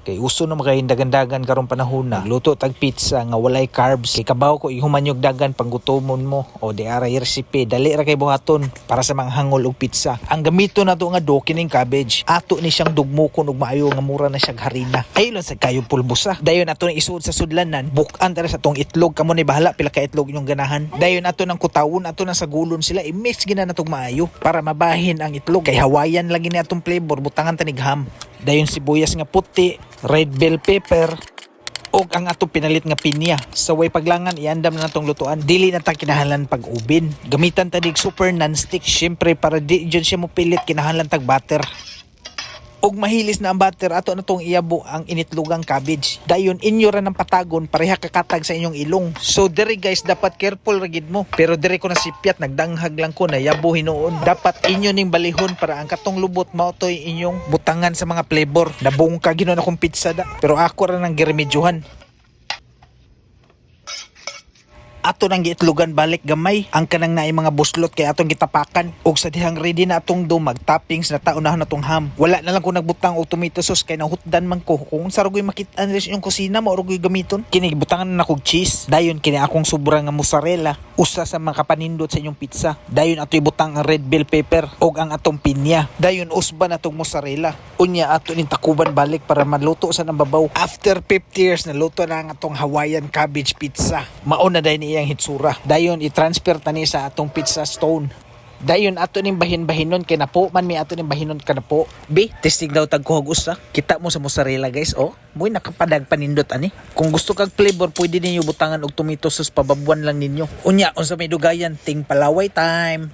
Kay uso na makahindagan-dagan karong panahon na. Luto tag pizza nga walay carbs. Kay kabaw ko ihumanyog dagan panggutomon mo. O di aray recipe. Dali ra kay buhaton para sa mga hangol og pizza. Ang gamito na to nga do kining cabbage. Ato ni siyang dugmukon og maayo nga mura na siyang harina. Ayun sa kayo pulbusa. Dayon ato nang isuod sa sudlanan. Bukan tara sa tong itlog. Kamo ni bahala pila ka itlog inyong ganahan. Dayon ato nang kutawon ato nang sagulon sila. I-mix gina na tong maayo para mabahin ang itlog. Kay Hawaiian lagi ni atong flavor. Butangan tanig ham. Dayon sibuyas nga puti, red bell pepper, og ang atong pinalit nga pinya. Sa way paglangan iandam na natong lutuan. Dili na ta kinahanglan pag-ubin. Gamitan ta dig super non-stick. Syempre para di dyan siya mo pilit kinahanglan tag butter. Og mahilis na ang butter ato na tong iyabo ang initlugang cabbage. Dayon inyo ra ng patagon pareha kakatag sa inyong ilong. So diri guys dapat careful ra gid mo. Pero diri ko na sipyat nagdanghag lang ko na yabo hinuon. Dapat inyo ning balihon para ang katong lubot mao toy inyong butangan sa mga flavor. Nabungka ginon akong pizza da. Pero ako ra nang giremedyohan. Ato nang giitlugan balik gamay ang kanang naay mga buslot kay atong gitapakan og sa dihang ready na atong do mag-toppings na taunahon natong ham. Wala na lang ko nagbutang og tomato sauce kay nahutdan man ko kung sa rugoy makit-an yung kusina mo rugoy gamiton. Kini gibutangan na kog cheese. Dayon kini akong sobra nga mozzarella usa sa mga kapanindot sa inyong pizza. Dayon ato ibutang ang red bell pepper og ang atong pinya. Dayon usban atong mozzarella. Unya ato ning takuban balik para maluto sa nambabaw. After 50 years na luto na ang atong Hawaiian cabbage pizza. Mao na dayon ang hitsura. Dayon i-transfer tani sa atong pizza stone. Dayon ato ning bahin-bahinon kay napo man mi ato ning bahinon kanapo. Be, testing daw tag kuhog usa. Kita mo sa mozzarella guys, oh. Moy nakapadag panindot ani. Kung gusto kag flavor, pwede ninyo butangan og tomato sauce pababuan lang ninyo. Unya unsa may dugayan ting palaway time.